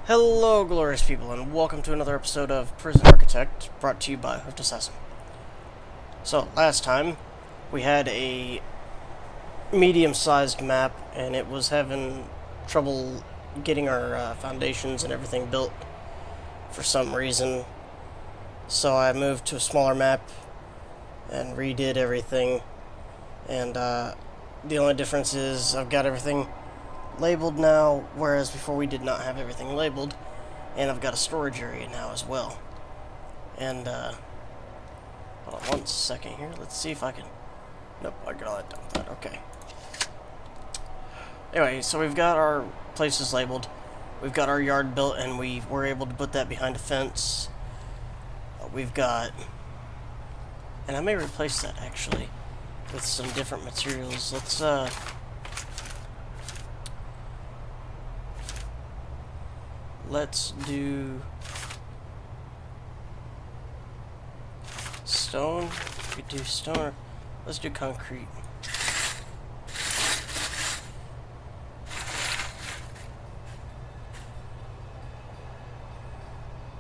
Hello, glorious people, and welcome to another episode of Prison Architect, brought to you by Hoofed Assassin. So, last time, we had a medium-sized map, and it was having trouble getting our foundations and everything built for some reason. So I moved to a smaller map and redid everything, and the only difference is I've got everything labeled now, whereas before we did not have everything labeled, and I've got a storage area now as well. And hold on one second here, let's see if I can, nope, I got all that done with that. Okay, anyway, so we've got our places labeled, we've got our yard built, and we were able to put that behind a fence. We've got, and I may replace that actually with some different materials. Let's do stone. We could do stone. Let's do concrete.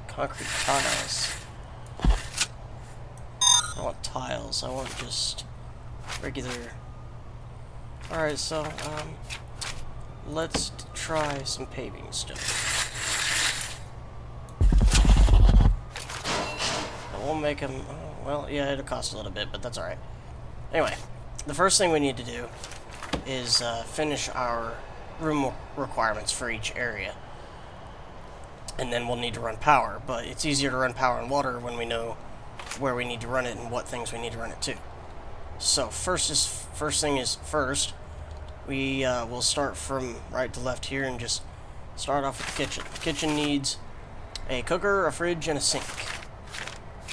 Concrete tiles. I want tiles. I want just regular. Alright, so let's try some paving stone. We'll make them, well, yeah, it'll cost a little bit, but that's alright. Anyway, the first thing we need to do is finish our room requirements for each area. And then we'll need to run power, but it's easier to run power and water when we know where we need to run it and what things we need to run it to. So first thing is first, we will start from right to left here and just start off with the kitchen. The kitchen needs a cooker, a fridge, and a sink.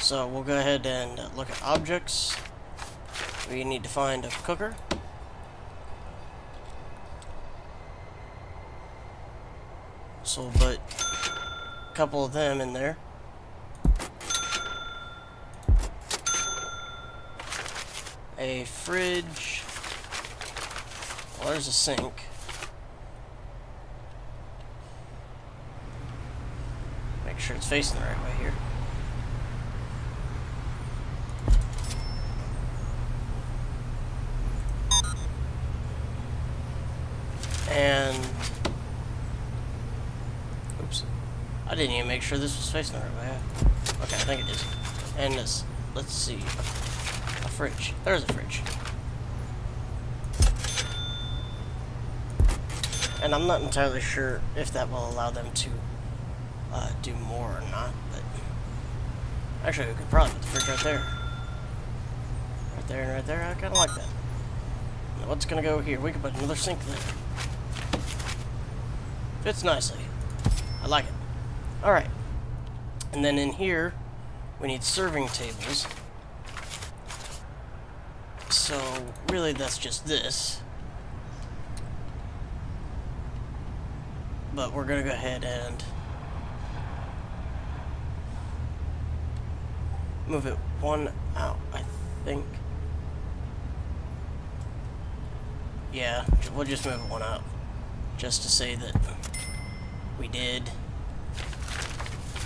So we'll go ahead and look at objects. We need to find a cooker. So we'll put a couple of them in there. A fridge. Well, there's a sink. Make sure it's facing the right way here. And oops, I didn't even make sure this was facing the right way. Okay, I think it is. And this, let's see, a fridge. There's a fridge. And I'm not entirely sure if that will allow them to do more or not, but actually we could probably put the fridge right there. Right there and right there. I kind of like that. Now what's going to go here? We could put another sink there. Fits nicely. I like it. Alright. And then in here, we need serving tables. So, really that's just this. But we're going to go ahead and move it one out, I think. Yeah, we'll just move it one out. Just to say that we did.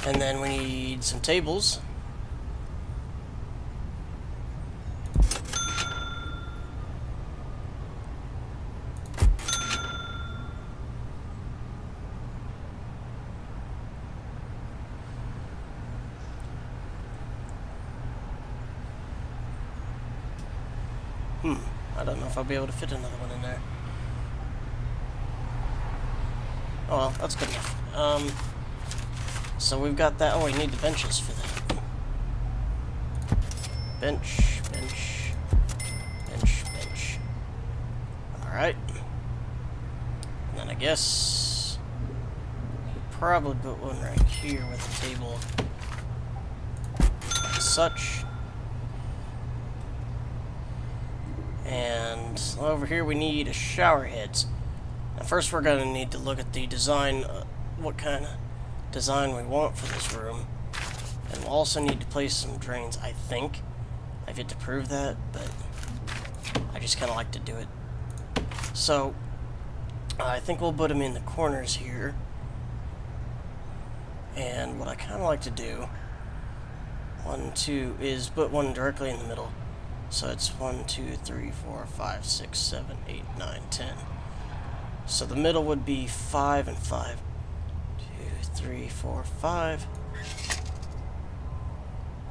And then we need some tables. I don't know if I'll be able to fit another one in there. Oh well, that's good enough. So we've got that. Oh, we need the benches for that. Bench, bench, bench, bench. Alright. And then I guess probably put one right here with a table like such. And over here we need a shower heads. Now first we're going to need to look at the design, what kind of design we want for this room. And we'll also need to place some drains, I think. I've yet to prove that, but I just kind of like to do it. So, I think we'll put them in the corners here. And what I kind of like to do, 1, 2, is put one directly in the middle. So it's 1, 2, 3, 4, 5, 6, 7, 8, 9, 10. So the middle would be 5 and 5. 2, 3, 4, 5.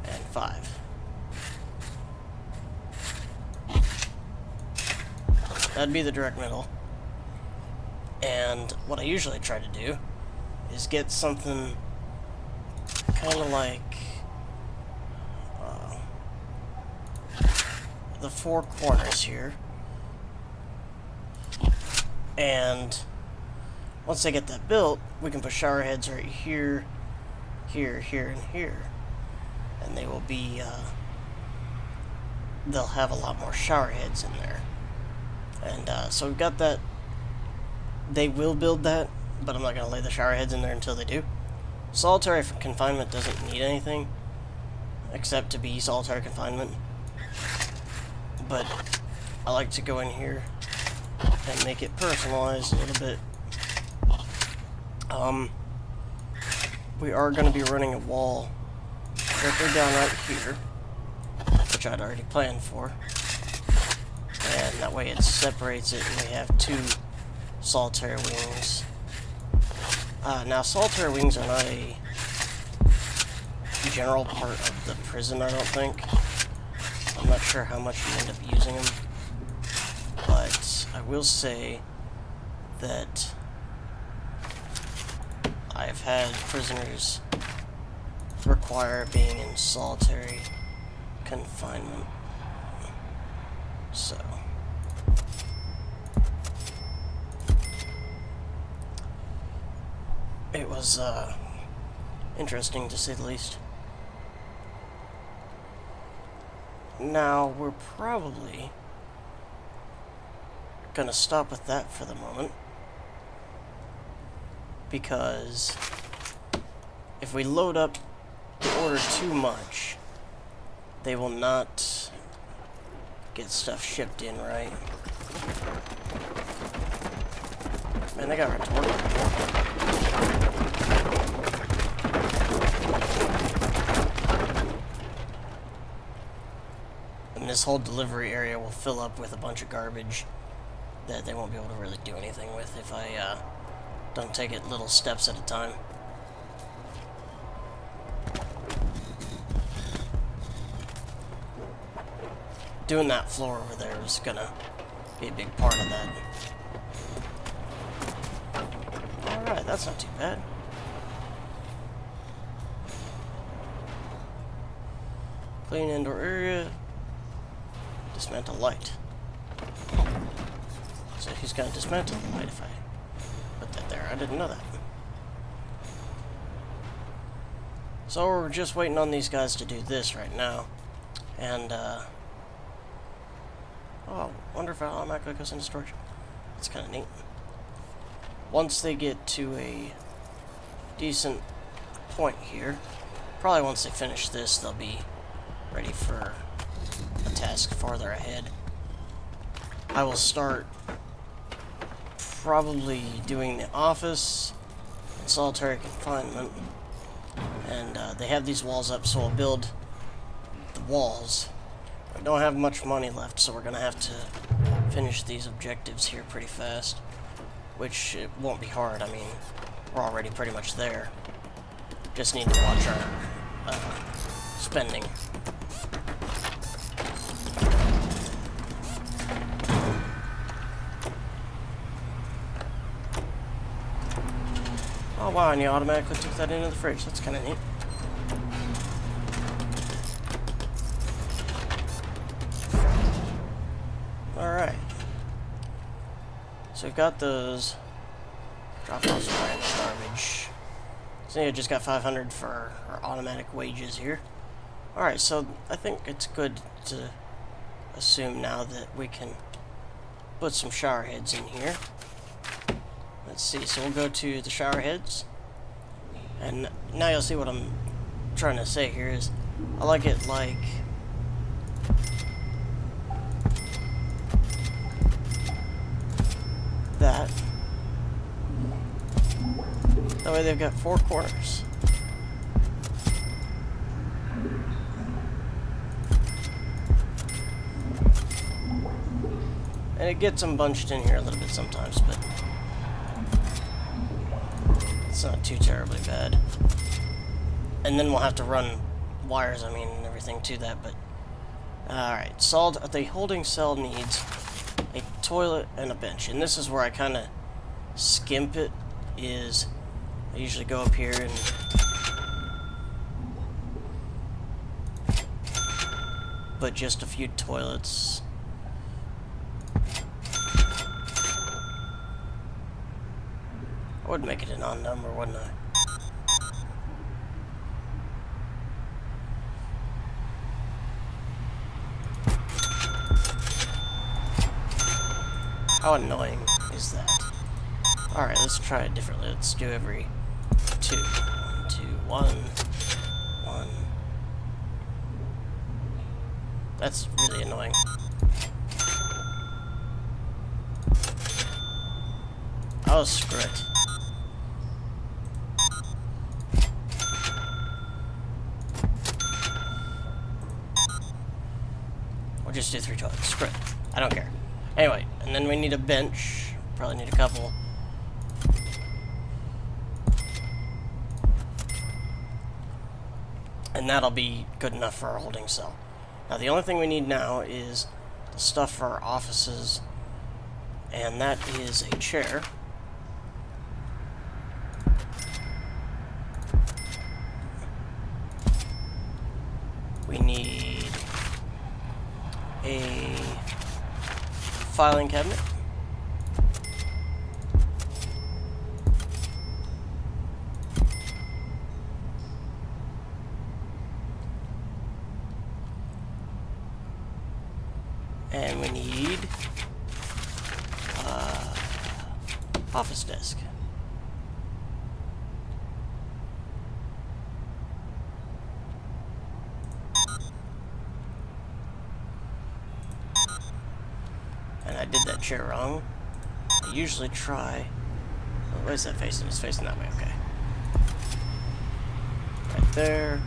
And 5. That'd be the direct middle. And what I usually try to do is get something kind of like the 4 corners here. And once I get that built, we can put shower heads right here, here, here, and here. And they will be, they'll have a lot more shower heads in there. And so we've got that. They will build that, but I'm not going to lay the shower heads in there until they do. Solitary confinement doesn't need anything except to be solitary confinement. But I like to go in here and make it personalized a little bit. We are going to be running a wall directly down right here, which I'd already planned for. And that way it separates it and we have 2 solitary wings. Now, solitary wings are not a general part of the prison, I don't think. I'm not sure how much you end up using them. But I will say that I've had prisoners require being in solitary confinement. So it was interesting to say the least. Now we're probably gonna stop with that for the moment, because if we load up the order too much, they will not get stuff shipped in right. Man, they got retarded. And this whole delivery area will fill up with a bunch of garbage that they won't be able to really do anything with if I don't take it little steps at a time. Doing that floor over there is gonna be a big part of that. Alright, that's not too bad. Clean indoor area. Dismantle light. So he's gonna dismantle the light if I put that there. I didn't know that. So we're just waiting on these guys to do this right now. And oh, wonder if it automatically goes into storage. That's kind of neat. Once they get to a decent point here, probably once they finish this, they'll be ready for a task farther ahead. I will start probably doing the office and solitary confinement. And they have these walls up, so I'll build the walls. I don't have much money left, so we're going to have to finish these objectives here pretty fast. Which, it won't be hard. I mean, we're already pretty much there. Just need to watch our spending. Oh wow, and you automatically took that into the fridge. That's kind of neat. Alright. So we've got those. Drop off some random garbage. So I just got 500 for our automatic wages here. Alright, so I think it's good to assume now that we can put some shower heads in here. Let's see, so we'll go to the shower heads. And now you'll see what I'm trying to say here is, I like it like that. That way they've got 4 corners. And it gets them bunched in here a little bit sometimes, but it's not too terribly bad. And then we'll have to run wires, I mean, and everything to that, but... Alright, the holding cell needs a toilet and a bench. And this is where I kind of skimp it, is I usually go up here and... put just a few toilets. I would make it an odd number, wouldn't I? How annoying is that? Alright, let's try it differently. Let's do every 2. 1, 2, 1. 1. That's really annoying. Oh, screw it. We'll just do 3 toilets. Screw it. I don't care. Anyway, and then we need a bench. Probably need a couple. And that'll be good enough for our holding cell. Now, the only thing we need now is the stuff for our offices, and that is a chair. We need a filing cabinet. And we need office desk. And I did that chair wrong. I usually try... Oh, where's that facing? It's facing that way, okay. Right there.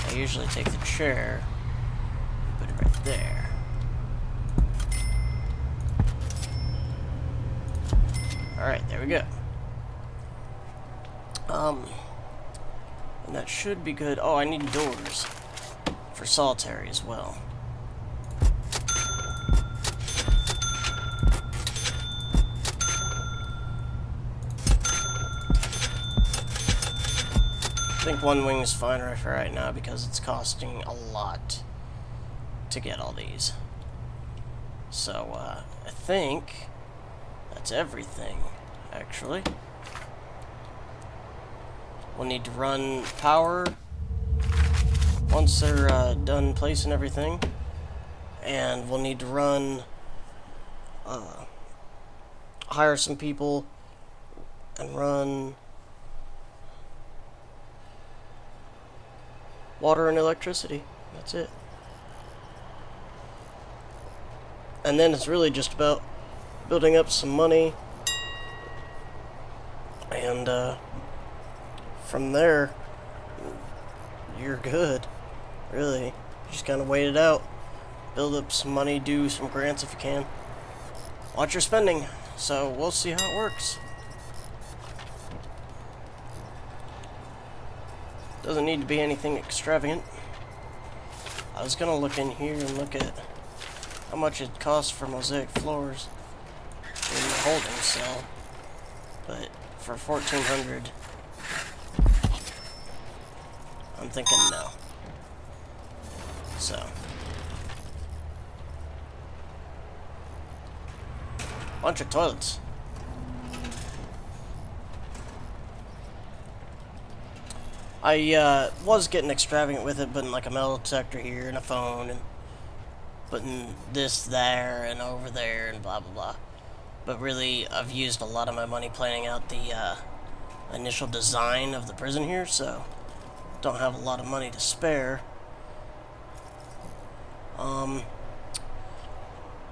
I usually take the chair, put it right there. Alright, there we go. And that should be good. Oh, I need doors for solitary as well. I think one wing is fine right now because it's costing a lot to get all these. So, I think that's everything, actually. We'll need to run power once they're done placing everything. And we'll need to run, hire some people and run water and electricity. That's it. And then it's really just about building up some money, and from there you're good, really. You just kind of wait it out, build up some money, do some grants if you can, watch your spending. So we'll see how it works. Doesn't need to be anything extravagant. I was gonna look in here and look at how much it costs for mosaic floors in the holding cell, but for 1,400, I'm thinking no. So, bunch of toilets. I was getting extravagant with it, putting like a metal detector here and a phone and putting this there and over there and blah blah blah. But really, I've used a lot of my money planning out the initial design of the prison here, so don't have a lot of money to spare. But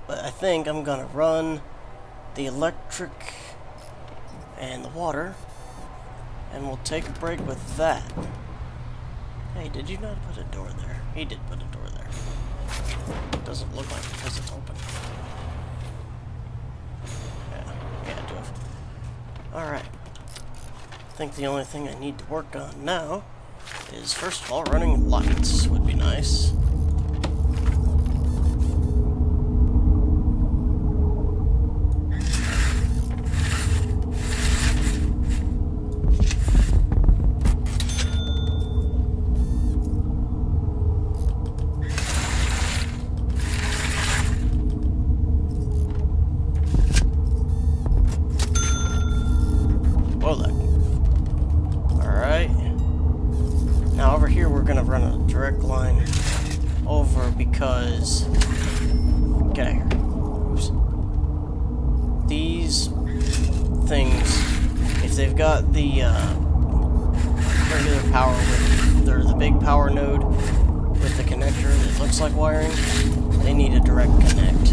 I think I'm gonna run the electric and the water, and we'll take a break with that. Hey, did you not put a door there? He did put a door there. Doesn't look like it because it's open. Yeah, do it. Alright. I think the only thing I need to work on now is, first of all, running lights would be nice. Now over here we're gonna run a direct line over because, get out of here. Oops. These things, if they've got the regular power with the big power node with the connector that looks like wiring, they need a direct connect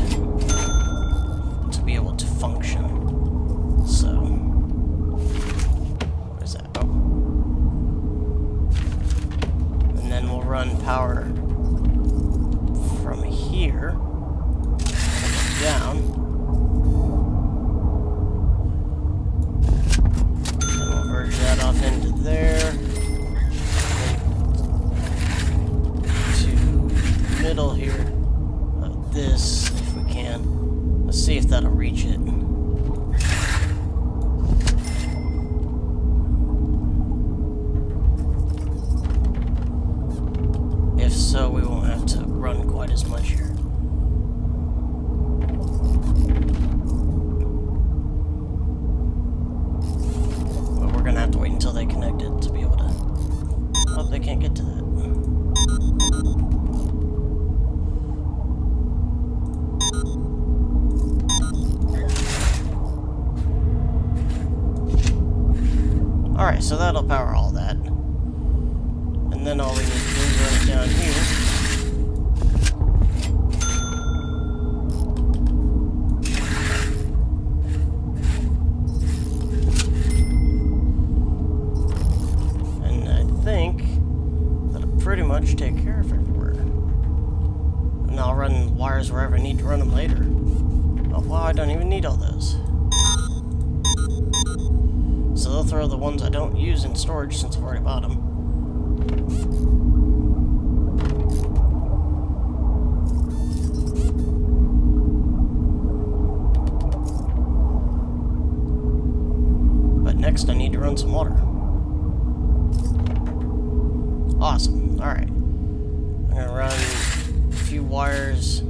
to be able to function. So, what is that? Oh. And then we'll run power from here down. And we'll merge that off into there. To middle here of this, if we can. Let's see if that'll reach it. If so, we won't have to run quite as much here. But we're gonna have to wait until they connect it to be able to... Oh, they can't get to that. Alright, so that'll power all that. And then all we need to do is run it down here. And I think that'll pretty much take care of everywhere. And I'll run wires wherever I need to run them later. Oh wow, I don't even need all those. So they'll throw the ones I don't use in storage since I've already bought them. But next I need to run some water. Awesome. Alright. I'm gonna run a few wires.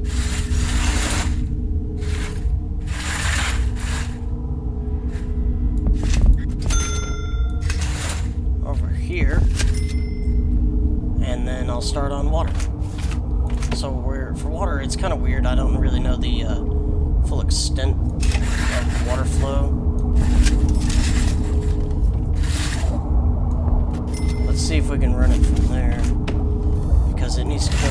Here, and then I'll start on water. So for water, it's kind of weird. I don't really know the full extent of the water flow. Let's see if we can run it from there, because it needs to go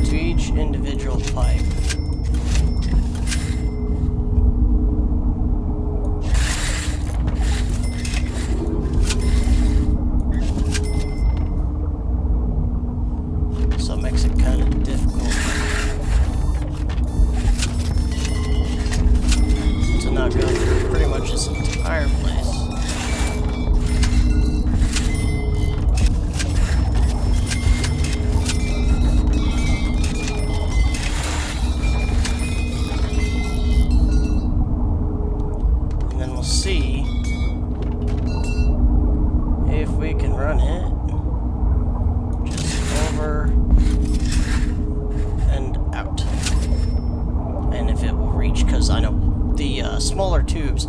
to each individual pipe. Smaller tubes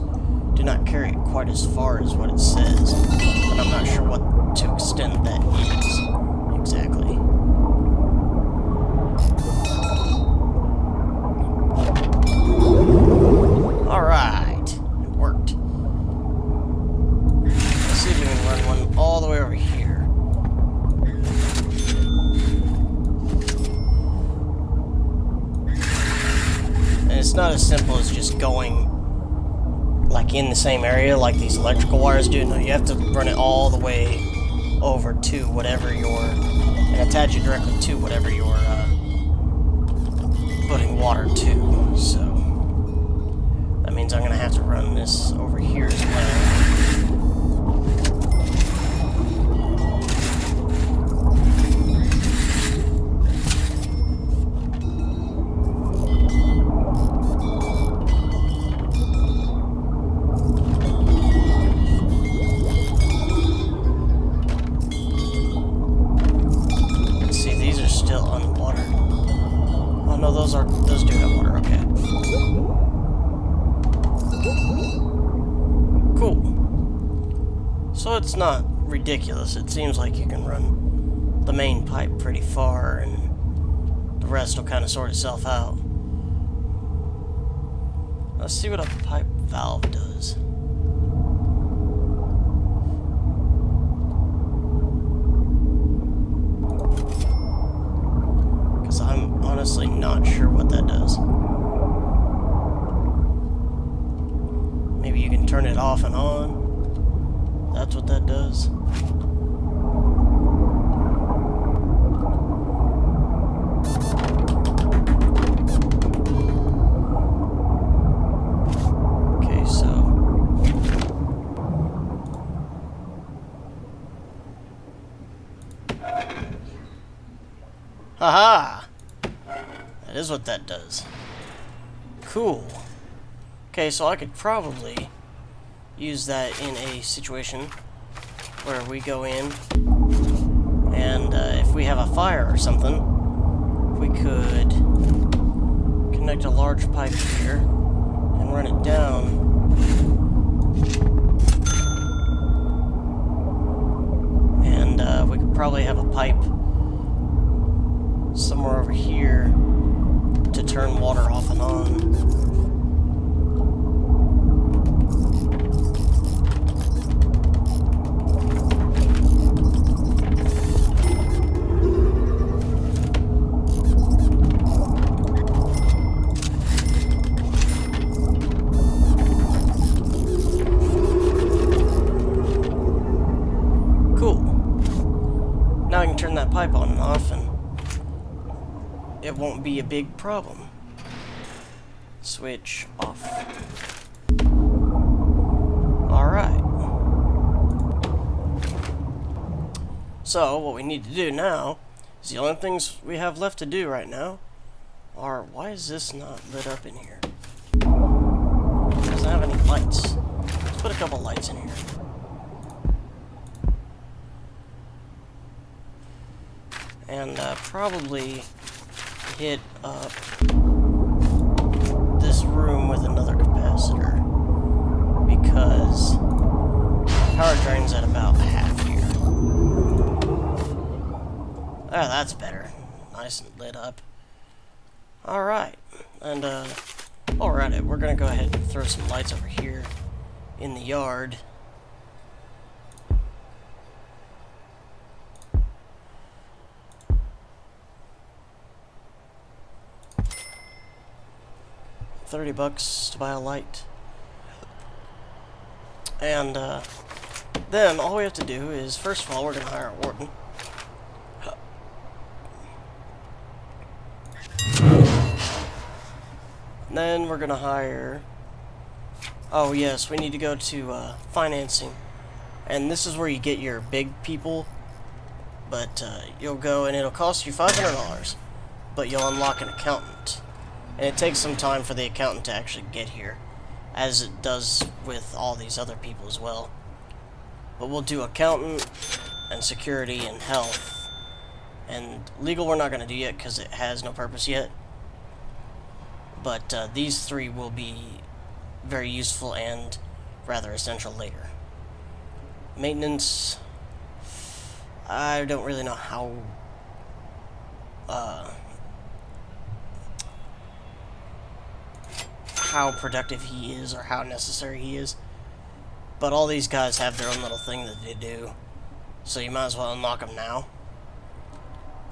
do not carry it quite as far as what it says, but I'm not sure what to extent that is exactly. Alright, it worked. Let's see if we can run one all the way over here. And it's not as simple as just going like in the same area like these electrical wires do. No, you have to run it all the way over to whatever you're, and attach it directly to whatever you're putting water to. So that means I'm going to have to run this over here as well. Those do have water, okay. Cool. So it's not ridiculous. It seems like you can run the main pipe pretty far and the rest will kind of sort itself out. Let's see what a pipe valve does. I'm honestly not sure what that does. Maybe you can turn it off and on. That's what that does. Okay, so haha! That is what that does. Cool. Okay, so I could probably use that in a situation where we go in and if we have a fire or something, we could connect a large pipe here and run it down. And we could probably have a pipe somewhere over here to turn water off and on. Cool. Now I can turn that pipe on and off and it won't be a big problem. Switch off. Alright. So, what we need to do now is the only things we have left to do right now are, why is this not lit up in here? It doesn't have any lights. Let's put a couple lights in here. And probably hit up this room with another capacitor because power drain's at about half here. Oh, that's better. Nice and lit up. Alright. And alright, we're gonna go ahead and throw some lights over here in the yard. $30 to buy a light. And then all we have to do is, first of all, we're going to hire a warden. And then we're going to hire... Oh yes, we need to go to financing. And this is where you get your big people. But you'll go and it'll cost you $500. But you'll unlock an accountant. And it takes some time for the accountant to actually get here, as it does with all these other people as well. But we'll do accountant, and security, and health. And legal we're not going to do yet, because it has no purpose yet. But these three will be very useful and rather essential later. Maintenance, I don't really know how productive he is or how necessary he is, but all these guys have their own little thing that they do, so you might as well unlock them now.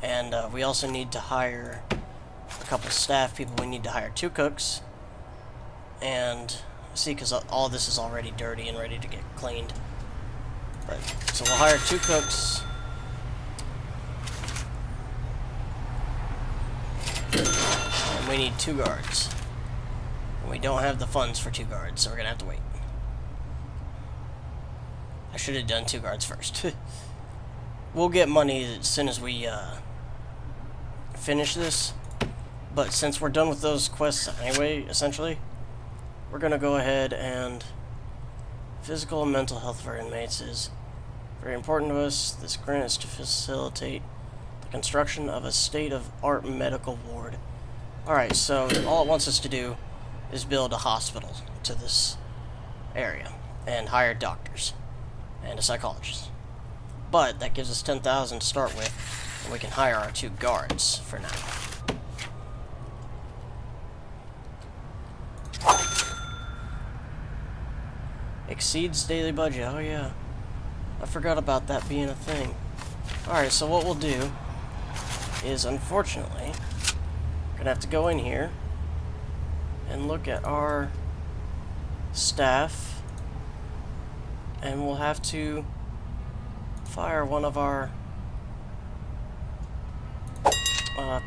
And we also need to hire a couple staff people. We need to hire 2 cooks and See, because all this is already dirty and ready to get cleaned. But, so we'll hire 2 cooks. And we need 2 guards. And we don't have the funds for 2 guards, so we're going to have to wait. I should have done 2 guards first. We'll get money as soon as we finish this. But since we're done with those quests anyway, essentially, we're going to go ahead and... Physical and mental health for inmates is very important to us. This grant is to facilitate the construction of a state-of-art medical ward. Alright, so all it wants us to do is build a hospital to this area and hire doctors and a psychologist. But that gives us 10,000 to start with, and we can hire our 2 guards for now. Exceeds daily budget. Oh yeah, I forgot about that being a thing. Alright, so what we'll do is, unfortunately, we're gonna have to go in here and look at our staff, and we'll have to fire one of our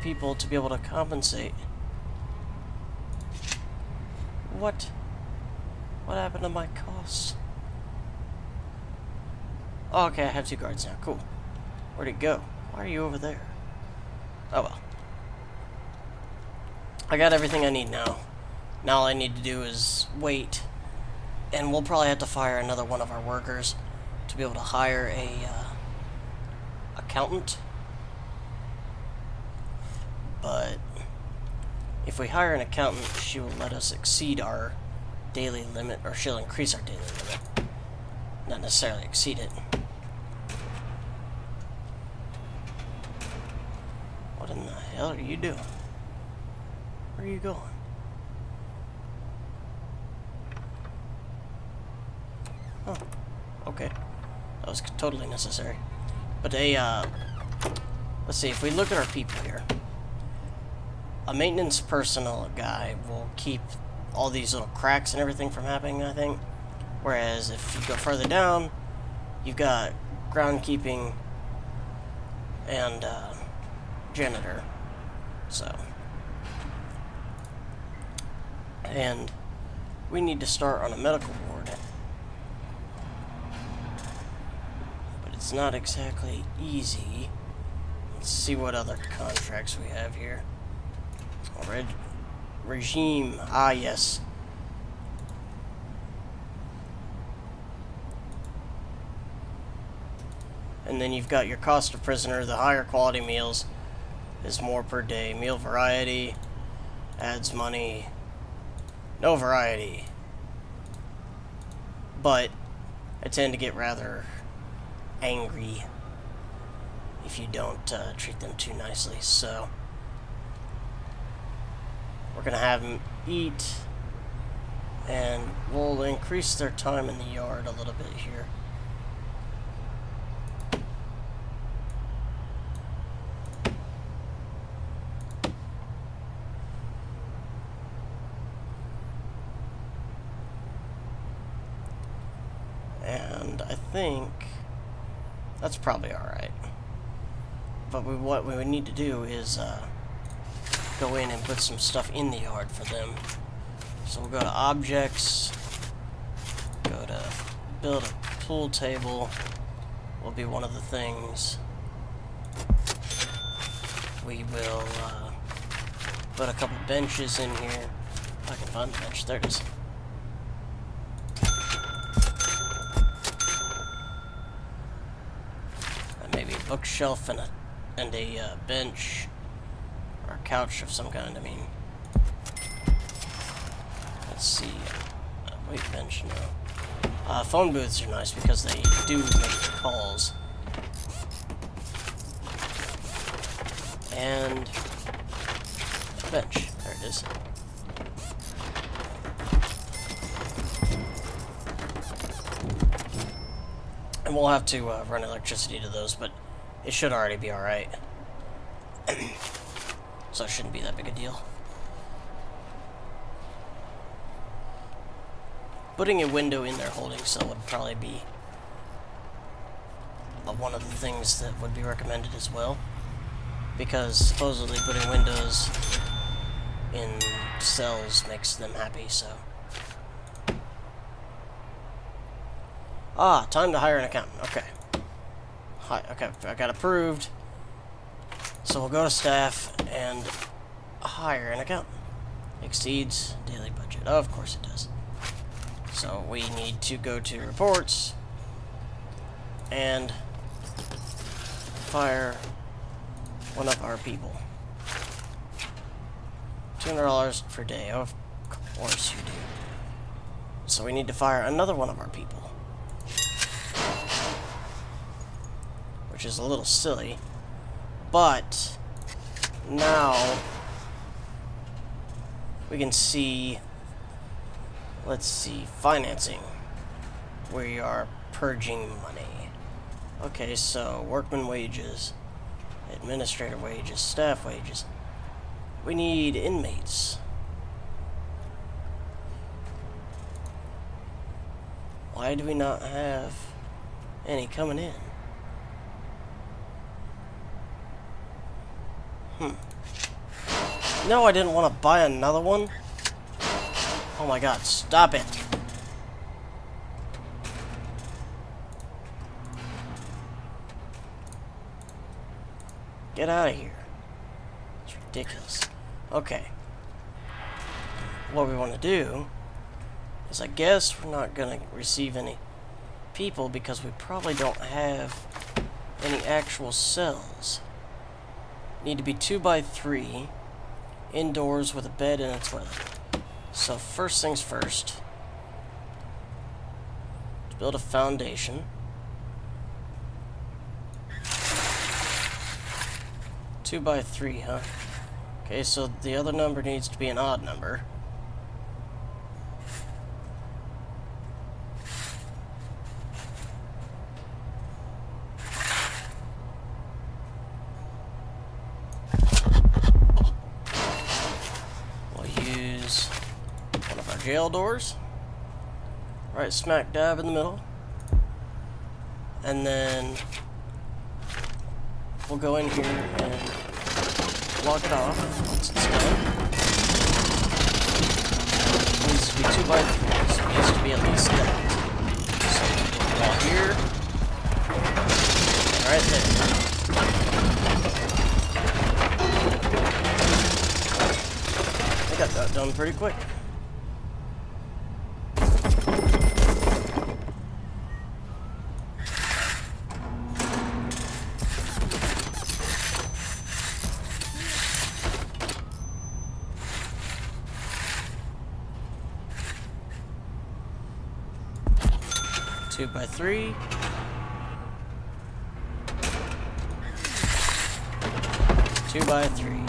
people to be able to compensate. What happened to my costs? Oh, okay, I have 2 guards now. Cool. Where'd it go? Why are you over there? Oh well. I got everything I need now. Now all I need to do is wait. And we'll probably have to fire another one of our workers to be able to hire a accountant. But if we hire an accountant, she will let us exceed our daily limit, or she'll increase our daily limit, not necessarily exceed it. What in the hell are you doing? Where are you going? Oh, okay. That was totally necessary. But let's see, if we look at our people here, a maintenance personnel guy will keep all these little cracks and everything from happening, I think. Whereas if you go further down, you've got groundkeeping and janitor. So, and we need to start on a medical ward, but it's not exactly easy. Let's see what other contracts we have here. Regime. Ah, yes. And then you've got your cost of prisoner. The higher quality meals is more per day. Meal variety adds money. No variety. But I tend to get rather angry if you don't treat them too nicely. So we're going to have them eat, and we'll increase their time in the yard a little bit here. And I think that's probably alright. But what we would need to do is go in and put some stuff in the yard for them. So we'll go to objects, go to build a pool table, will be one of the things. We will put a couple benches in here. If I can find the bench, there it is. And maybe a bookshelf and a bench. Or a couch of some kind, I mean. Let's see. Wait, bench, no. Phone booths are nice because they do make calls. And a bench. There it is. And we'll have to run electricity to those, but it should already be alright. So it shouldn't be that big a deal. Putting a window in their holding cell would probably be one of the things that would be recommended as well, because supposedly putting windows in cells makes them happy, so. Ah, time to hire an accountant. Okay. Okay, I got approved. So we'll go to staff and hire an accountant. Exceeds daily budget. Of course it does. So we need to go to reports and fire one of our people. $200 per day. Of course you do. So we need to fire another one of our people, which is a little silly, but now we can see, let's see, financing. We are purging money. Okay, so workman wages, administrator wages, staff wages. We need inmates. Why do we not have any coming in? No, I didn't want to buy another one. Oh my god, stop it. Get out of here. It's ridiculous. Okay. What we want to do is, I guess we're not going to receive any people because we probably don't have any actual cells. Need to be 2 by 3 indoors with a bed and a toilet. So first things first, let's build a foundation. 2 by 3, huh? Okay, so the other number needs to be an odd number. Jail doors, right smack dab in the middle, and then we'll go in here and lock it off once it's done. It needs to be 2 by 3, so it needs to be at least that. So we'll wall here, and right there. I got that done pretty quick. Two by 3. Two by 3.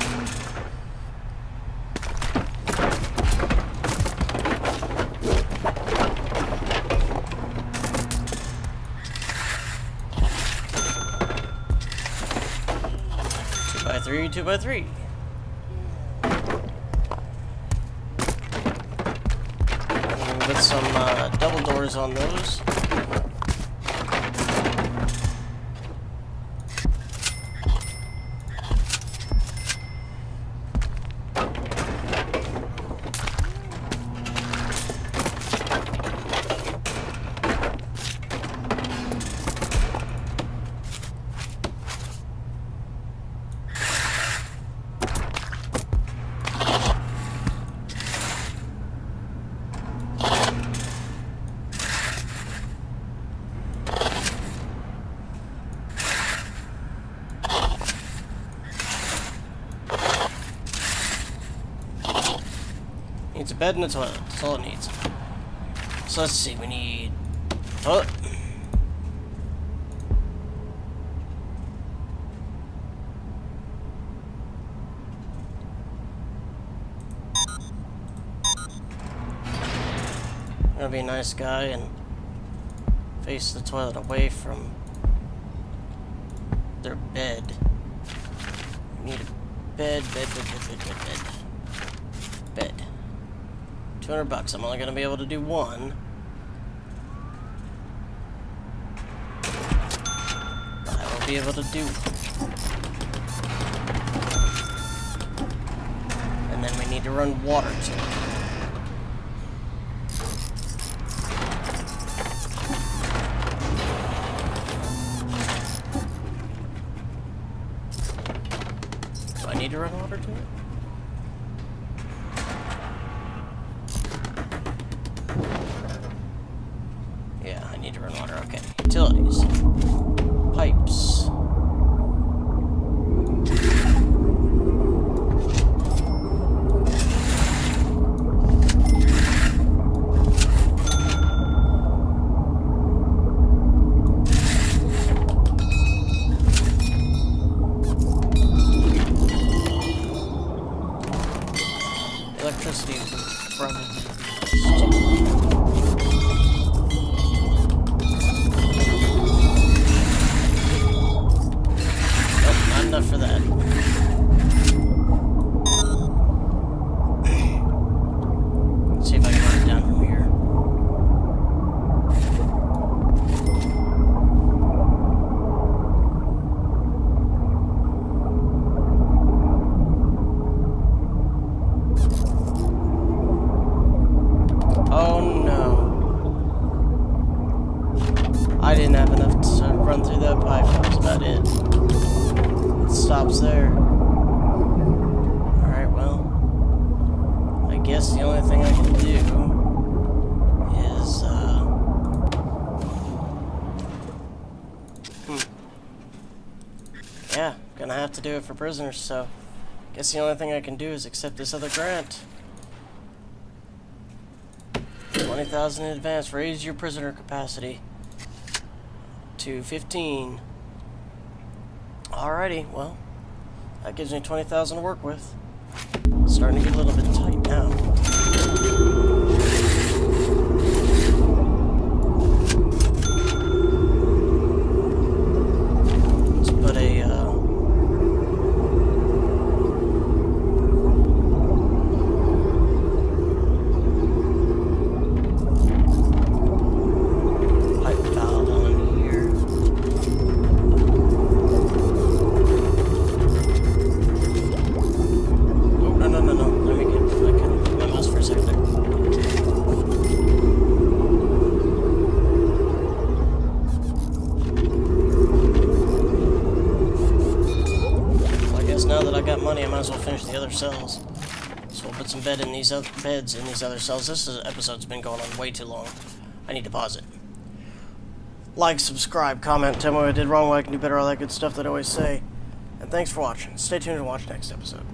Two by 3, 2 by 3. With some double doors on those. Needs a bed and a toilet. That's all it needs. So let's see, we need toilet. I'm gonna be a nice guy and face the toilet away from their bed. We need a bed. 200 bucks. I'm only gonna be able to do one. be able to do. And then we need to run water to it. Do I need to run water to it? Yeah, I need to run water. Okay. Utilities. Pipes. Electricity probably. Enough for that. Let's see if I can run it down from here. Oh no. I didn't have enough to run through that pipe. That was about it. Stops there. Alright, well, I guess the only thing I can do is, yeah, gonna have to do it for prisoners, so guess the only thing I can do is accept this other grant. 20,000 in advance. Raise your prisoner capacity to 15. Alrighty, well, that gives me 20,000 to work with. Starting to get a little bit tight now. Let's put a, pipe valve on here. Now that I got money, I might as well finish the other cells. So we'll put some beds in these other cells. This episode's been going on way too long. I need to pause it. Like, subscribe, comment, tell me what I did wrong, what I can do better, all that good stuff that I always say. And thanks for watching. Stay tuned and watch next episode.